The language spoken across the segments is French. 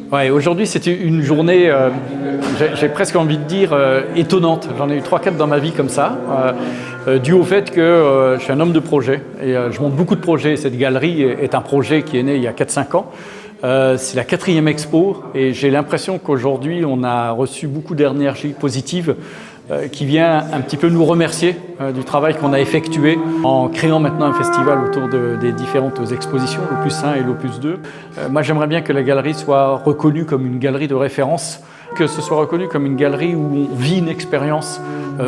Ouais, aujourd'hui, c'était une journée, j'ai presque envie de dire, étonnante. J'en ai eu 3-4 dans ma vie comme ça, dû au fait que je suis un homme de projet et je monte beaucoup de projets. Cette galerie est un projet qui est né il y a 4-5 ans. C'est la 4e expo et j'ai l'impression qu'aujourd'hui, on a reçu beaucoup d'énergie positive qui vient un petit peu nous remercier du travail qu'on a effectué en créant maintenant un festival autour des différentes expositions, l'Opus 1 et l'Opus 2. Moi, j'aimerais bien que la galerie soit reconnue comme une galerie de référence, que ce soit reconnu comme une galerie où on vit une expérience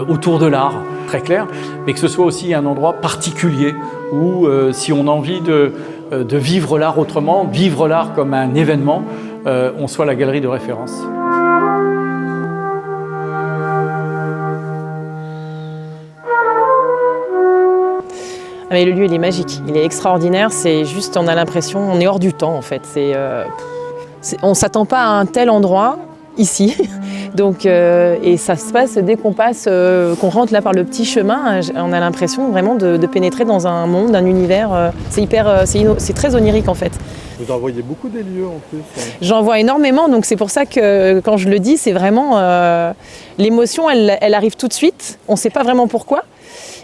autour de l'art, très clair, mais que ce soit aussi un endroit particulier où, si on a envie de vivre l'art autrement, vivre l'art comme un événement, on soit la galerie de référence. Mais le lieu, il est magique, il est extraordinaire, c'est juste, on a l'impression, on est hors du temps en fait. On ne s'attend pas à un tel endroit, ici. Donc, et ça se passe dès qu'on qu'on rentre là par le petit chemin, on a l'impression vraiment de pénétrer dans un monde, un univers. C'est très onirique en fait. Vous en voyez beaucoup des lieux en plus. J'en vois énormément, donc c'est pour ça que quand je le dis, c'est vraiment l'émotion, elle arrive tout de suite. On ne sait pas vraiment pourquoi.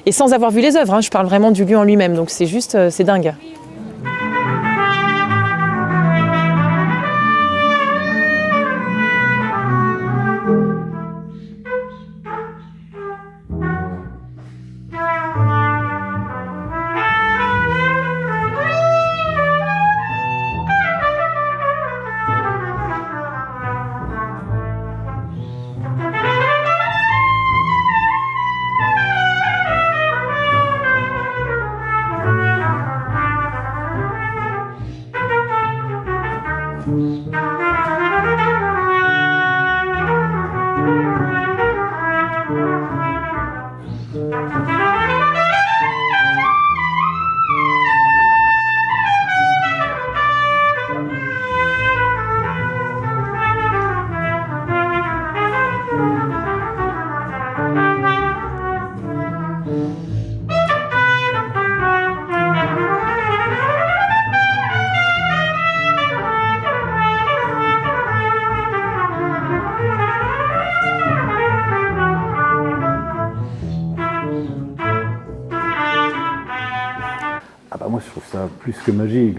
Et sans avoir vu les œuvres, hein, je parle vraiment du lieu en lui-même, donc c'est juste, c'est dingue. Moi, je trouve ça plus que magique.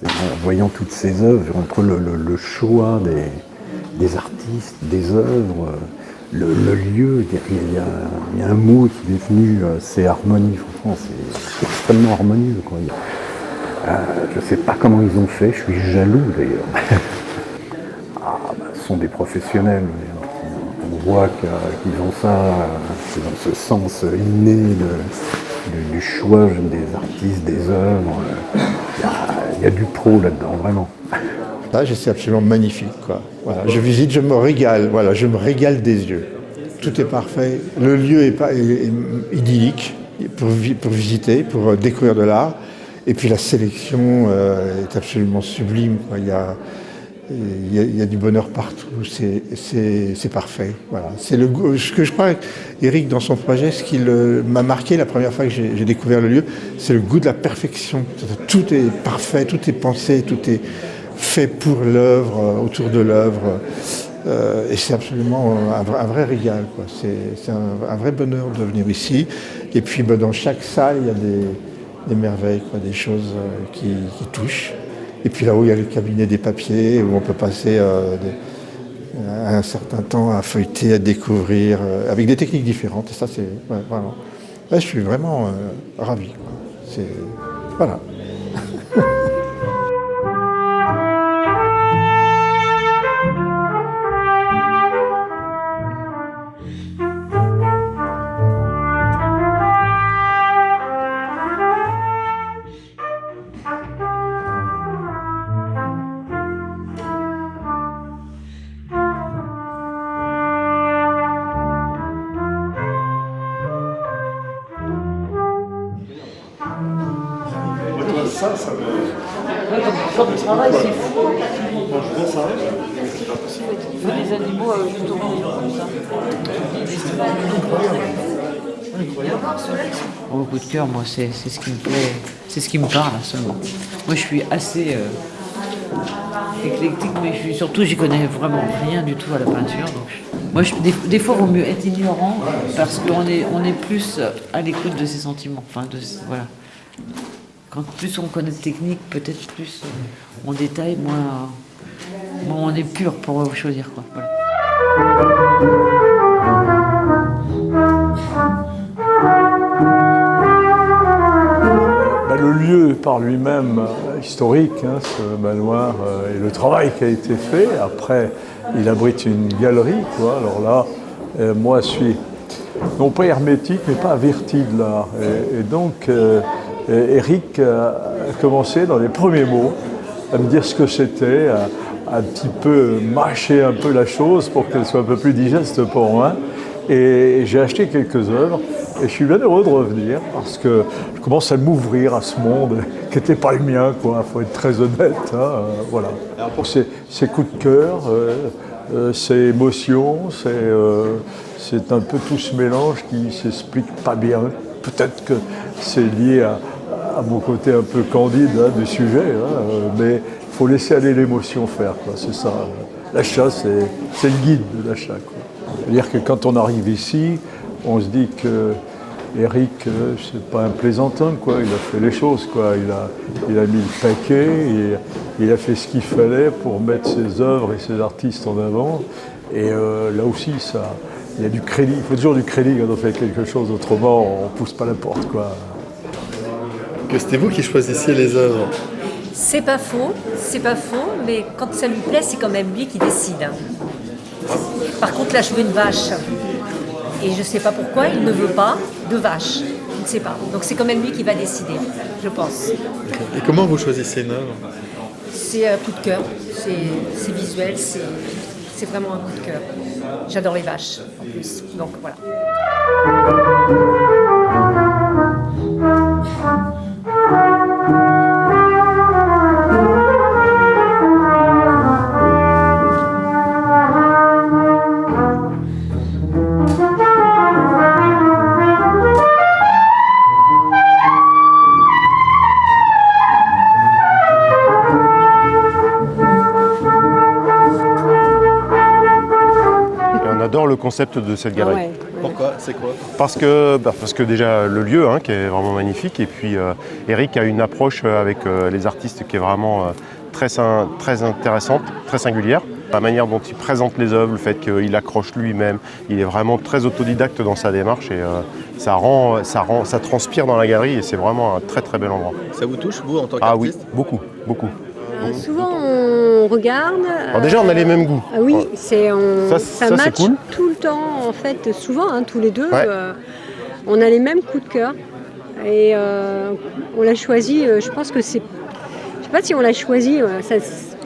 En voyant toutes ces œuvres, entre le choix des artistes, des œuvres, le lieu, il y a un mot qui est venu, c'est harmonie. Franchement, c'est extrêmement harmonieux, quoi. Je ne sais pas comment ils ont fait, je suis jaloux d'ailleurs. Ce sont des professionnels. On voit qu'ils ont ça, dans ce sens inné du choix des artistes, des œuvres. Il y a du pro là-dedans, vraiment. Là, c'est absolument magnifique, quoi. Voilà, je visite, je me régale. Voilà, je me régale des yeux. Tout est parfait. Le lieu est idyllique pour visiter, pour découvrir de l'art. Et puis la sélection est absolument sublime, quoi. Il y a du bonheur partout, c'est parfait. Voilà. C'est ce que je crois, Eric, dans son projet, ce qui m'a marqué la première fois que j'ai découvert le lieu, c'est le goût de la perfection. Tout est parfait, tout est pensé, tout est fait pour l'œuvre, autour de l'œuvre. Et c'est absolument un vrai régal, quoi. C'est un vrai bonheur de venir ici. Et puis dans chaque salle, il y a des merveilles, quoi, des choses qui touchent. Et puis là-haut, il y a le cabinet des papiers, où on peut passer un certain temps à feuilleter, à découvrir, avec des techniques différentes. Et ça, c'est vraiment... Là, je suis vraiment ravi, quoi. Voilà. Comme le travail, c'est fou. Il faut des animaux tout au long comme ça. Au coup de cœur, moi, c'est ce qui me plaît, c'est ce qui me parle seulement. Moi, je suis assez éclectique, mais j'y connais vraiment rien du tout à la peinture. Donc moi, des fois, il vaut mieux être ignorant parce qu'on est plus à l'écoute de ses sentiments. Enfin, voilà. Quand plus on connaît de technique, peut-être plus on détaille, moins on est pur pour choisir, quoi. Voilà. Le lieu par lui-même historique, ce manoir, et le travail qui a été fait. Après, il abrite une galerie, quoi. Alors là, moi, je suis non pas hermétique, mais pas averti de l'art. Et donc, Eric a commencé dans les premiers mots à me dire ce que c'était, à un petit peu mâcher un peu la chose pour qu'elle soit un peu plus digeste pour moi. Et j'ai acheté quelques œuvres et je suis bien heureux de revenir parce que je commence à m'ouvrir à ce monde qui n'était pas le mien, quoi. Faut être très honnête, voilà. Ces coups de cœur, ces émotions, c'est un peu tout ce mélange qui ne s'explique pas bien. Peut-être que c'est lié à mon côté un peu candide du sujet, mais il faut laisser aller l'émotion faire, quoi. C'est ça. L'achat, c'est le guide de l'achat, quoi. C'est-à-dire que quand on arrive ici, on se dit que Eric, c'est pas un plaisantin, quoi. Il a fait les choses, quoi. Il a mis le paquet, il a fait ce qu'il fallait pour mettre ses œuvres et ses artistes en avant. Et là aussi, il y a du crédit. Il faut toujours du crédit quand on fait quelque chose, autrement on ne pousse pas la porte, quoi. Que c'était vous qui choisissiez les œuvres? C'est pas faux, mais quand ça lui plaît, c'est quand même lui qui décide. Par contre, là, je veux une vache. Et je ne sais pas pourquoi, il ne veut pas de vache. Je ne sais pas. Donc c'est quand même lui qui va décider, je pense. Et comment vous choisissez une œuvre? C'est un coup de cœur, c'est visuel, c'est vraiment un coup de cœur. J'adore les vaches, en plus. Donc voilà. Le concept de cette galerie. Ouais. Pourquoi? C'est quoi? Parce que déjà le lieu qui est vraiment magnifique, et puis Eric a une approche avec les artistes qui est vraiment très intéressante, très singulière. La manière dont il présente les œuvres, le fait qu'il accroche lui-même, il est vraiment très autodidacte dans sa démarche, et ça transpire dans la galerie, et c'est vraiment un très très bel endroit. Ça vous touche, vous, en tant qu'artiste? Ah oui, beaucoup. Souvent on regarde. Alors déjà on a les mêmes goûts. Oui, ça match cool. Tout le temps en fait, souvent tous les deux, ouais. On a les mêmes coups de cœur et on l'a choisi. Je pense que c'est, je sais pas si on l'a choisi,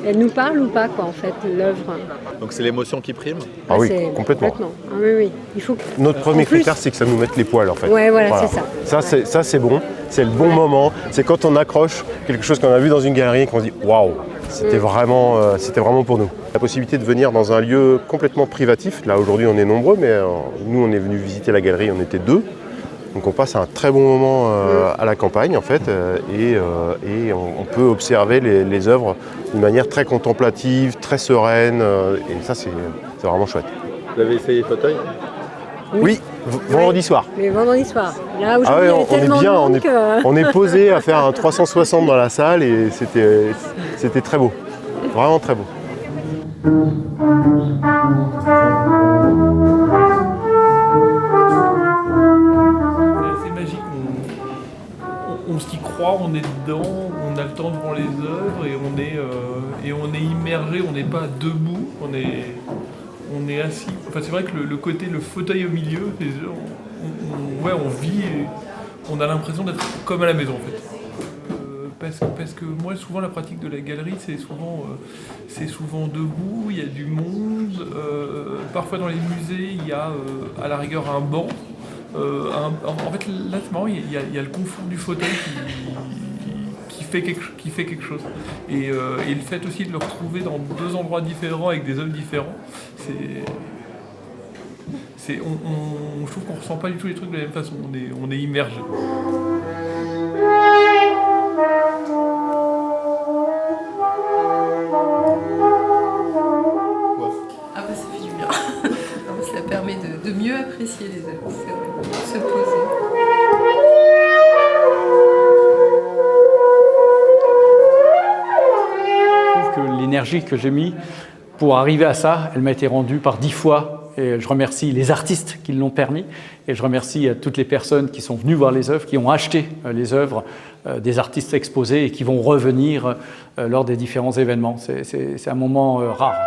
elle nous parle ou pas, quoi, en fait, l'œuvre. Donc c'est l'émotion qui prime? Ah oui, complètement. Ah oui. Il faut Notre premier critère, c'est que ça nous mette les poils, en fait. Ouais, voilà. C'est ça. Ça, c'est bon. C'est le bon moment. C'est quand on accroche quelque chose qu'on a vu dans une galerie et qu'on se dit waouh, c'était vraiment pour nous. La possibilité de venir dans un lieu complètement privatif. Là, aujourd'hui, on est nombreux, mais nous, on est venus visiter la galerie, on était 2. Donc on passe un très bon moment à la campagne, en fait, et on peut observer les œuvres d'une manière très contemplative, très sereine, et ça, c'est vraiment chouette. Vous avez essayé le fauteuil? Oui, vendredi soir. Mais vendredi soir. Là, aujourd'hui, on est posé à faire un 360 dans la salle, et c'était très beau, vraiment très beau. On s'y croit, on est dedans, on a le temps devant les œuvres et on est immergé, on n'est pas debout, on est assis. Enfin, c'est vrai que le fauteuil au milieu, on vit, on a l'impression d'être comme à la maison, en fait. Parce que moi, souvent, la pratique de la galerie, c'est souvent debout, il y a du monde. Parfois, dans les musées, il y a à la rigueur un banc. En fait, là, c'est marrant, il y a le confort du fauteuil qui fait fait quelque chose. Et le fait aussi de le retrouver dans 2 endroits différents avec des œuvres différents, je trouve qu'on ressent pas du tout les trucs de la même façon. On est immergé. Ah bah ça fait du bien. Ça permet de mieux apprécier les œuvres, c'est vrai, se poser. Je trouve que l'énergie que j'ai mis pour arriver à ça, elle m'a été rendue par 10 fois. Et je remercie les artistes qui l'ont permis. Et je remercie toutes les personnes qui sont venues voir les œuvres, qui ont acheté les œuvres des artistes exposés et qui vont revenir lors des différents événements. C'est un moment rare.